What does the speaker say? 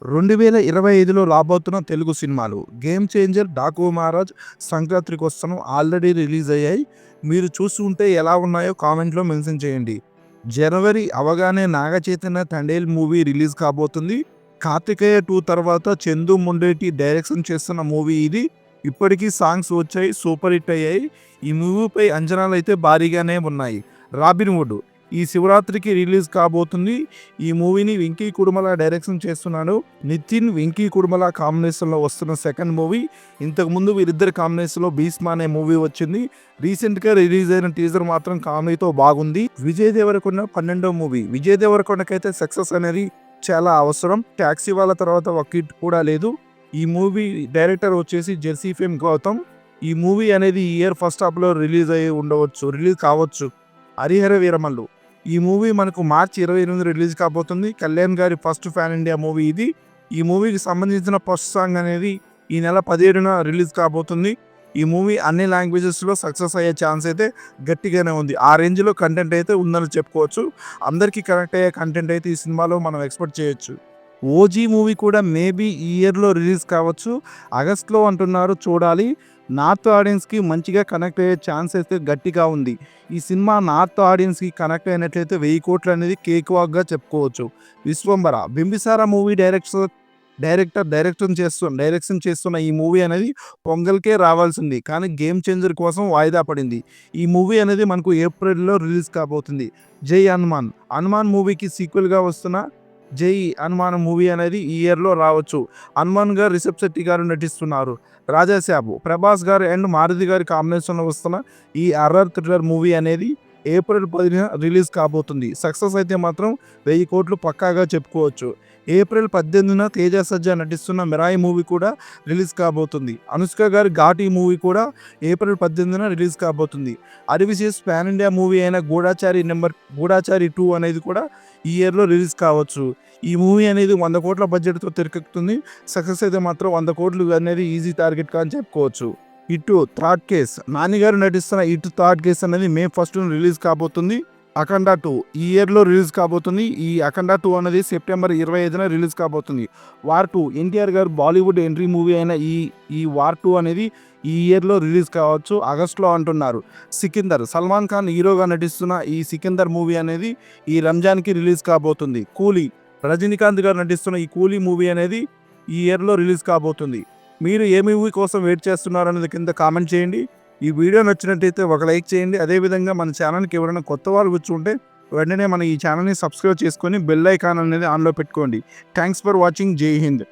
2025లో రాబోతున్న తెలుగు సినిమాలు 'game changer', 'Daaku Maharaj', 'సంక్రాంతికొస్తున్నాం' ఆల్రెడీ రిలీజ్ అయ్యాయి. మీరు చూసి ఉంటే ఎలా ఉన్నాయో కామెంట్‌లో మెన్షన్ చేయండి. జనవరి అవగానే నాగ చైతన్య 'తండేల్' మూవీ రిలీజ్ కాబోతుంది. 'కార్తికేయ 2' తర్వాత చందు మొండేటి డైరెక్షన్ చేస్తున్న మూవీ ఇది. ఇప్పటికీ సాంగ్స్ వచ్చాయి, సూపర్ హిట్ అయ్యాయి. ఈ మూవీపై అంచనాలైతే భారీగానే ఉన్నాయి. 'రాబిన్‌హుడ్' ఈ శివరాత్రికి రిలీజ్ కాబోతుంది. ఈ మూవీని వెంకీ కుడుమల డైరెక్షన్ చేస్తున్నాడు. నితిన్, వెంకీ కుడుమల కాంబినేషన్లో వస్తున్న సెకండ్ మూవీ. ఇంతకుముందు వీరిద్దరి కాంబినేషన్లో 'భీష్మ' అనే మూవీ వచ్చింది. రీసెంట్గా రిలీజ్ అయిన టీజర్ మాత్రం కామెడీతో బాగుంది. విజయ్ దేవరకొండ 12వ మూవీ. విజయ్ దేవరకొండకైతే సక్సెస్ అనేది చాలా అవసరం. ట్యాక్సీ వాళ్ళ తర్వాత ఒక హిట్ కూడా లేదు. ఈ మూవీ డైరెక్టర్ వచ్చేసి జెర్సీ ఫేమ్ గౌతమ్. ఈ మూవీ అనేది ఈ ఇయర్ ఫస్ట్ హాఫ్లో రిలీజ్ కావచ్చు. 'హరిహర వీరమల్లు' ఈ మూవీ మనకు మార్చి 28 రిలీజ్ కాబోతుంది. కళ్యాణ్ గారి ఫస్ట్ పాన్ ఇండియా మూవీ ఇది. ఈ మూవీకి సంబంధించిన ఫస్ట్ సాంగ్ అనేది ఈ నెల 17న రిలీజ్ కాబోతుంది. ఈ మూవీ అన్ని లాంగ్వేజెస్లో సక్సెస్ అయ్యే ఛాన్స్ అయితే గట్టిగానే ఉంది. ఆ రేంజ్లో కంటెంట్ అయితే ఉందని చెప్పుకోవచ్చు. అందరికీ కనెక్ట్ అయ్యే కంటెంట్ అయితే ఈ సినిమాలో మనం ఎక్స్పెక్ట్ చేయొచ్చు. 'ఓజీ' మూవీ కూడా మేబీ ఈ ఇయర్లో రిలీజ్ కావచ్చు. ఆగస్ట్లో అంటున్నారు, చూడాలి. నార్త్ ఆడియన్స్కి మంచిగా కనెక్ట్ అయ్యే ఛాన్స్ అయితే గట్టిగా ఉంది. ఈ సినిమా నార్త్ ఆడియన్స్కి కనెక్ట్ అయినట్లయితే 1000 కోట్లు అనేది కేక్ వాక్గా చెప్పుకోవచ్చు. 'విశ్వంబర' 'బింబిసార' మూవీ డైరెక్షన్ చేస్తున్న ఈ మూవీ అనేది పొంగల్కే రావాల్సింది, కానీ 'గేమ్ చేంజర్' కోసం వాయిదా పడింది. ఈ మూవీ అనేది మనకు ఏప్రిల్లో రిలీజ్ కాబోతుంది. 'జై హనుమాన్' మూవీకి సీక్వెల్గా వస్తున్న 'జై హనుమాన్' మూవీ అనేది ఈ ఇయర్లో రావచ్చు. హనుమాన్ గారు రిషబ్ శెట్టి గారు నటిస్తున్నారు. 'రాజాసాబ్' ప్రభాస్ గారు అండ్ మారుతి గారి కాంబినేషన్లో వస్తున్న ఈ హర్రర్ థ్రిల్లర్ మూవీ అనేది ఏప్రిల్ 10న రిలీజ్ కాబోతుంది. సక్సెస్ అయితే మాత్రం 1000 కోట్లు పక్కాగా చెప్పుకోవచ్చు. ఏప్రిల్ 18న తేజ సజ్జా నటిస్తున్న 'మిరాయి' మూవీ కూడా రిలీజ్ కాబోతుంది. అనుష్క గారి 'ఘాటి' మూవీ కూడా ఏప్రిల్ 18న రిలీజ్ కాబోతుంది. హరివిశేష్ పాన్ ఇండియా మూవీ అయిన 'గూఢాచారి 2' అనేది కూడా ఈ ఇయర్లో రిలీజ్ కావచ్చు. ఈ మూవీ అనేది 100 కోట్ల బడ్జెట్తో తెరకెక్కుతుంది. సక్సెస్ అయితే మాత్రం 100 కోట్లు అనేది ఈజీ టార్గెట్ అని చెప్పుకోవచ్చు. 'హిట్ థర్డ్ కేస్' నాని గారు నటిస్తున్న 'హిట్ థర్డ్ కేస్' అనేది మే 1న రిలీజ్ కాబోతుంది. 'అఖండ 2' ఈ ఇయర్లో రిలీజ్ కాబోతుంది. ఈ 'అఖండ 2' అనేది సెప్టెంబర్ 25న రిలీజ్ కాబోతుంది. 'వార్ 2' ఎన్టీఆర్ గారు బాలీవుడ్ ఎంట్రీ మూవీ అయిన ఈ 'వార్ 2' అనేది ఈ ఇయర్లో రిలీజ్ కావచ్చు, ఆగస్టులో అంటున్నారు. 'సికిందర్' సల్మాన్ ఖాన్ హీరోగా నటిస్తున్న ఈ 'సికిందర్' మూవీ అనేది ఈ రంజాన్కి రిలీజ్ కాబోతుంది. 'కూలీ' రజనీకాంత్ గారు నటిస్తున్న ఈ 'కూలీ' మూవీ అనేది ఈ ఇయర్లో రిలీజ్ కాబోతుంది. మీరు ఏ మూవీ కోసం వెయిట్ చేస్తున్నారు అనేది కింద కామెంట్ చేయండి. ఈ వీడియో నచ్చినట్టయితే ఒక లైక్ చేయండి. అదేవిధంగా మన ఛానల్కి ఎవరైనా కొత్త వాళ్ళు వచ్చి ఉంటే వెంటనే మన ఈ ఛానల్ని సబ్స్క్రైబ్ చేసుకొని బెల్ ఐకాన్ అనేది ఆన్లో పెట్టుకోండి. Thanks for watching. జై హింద్.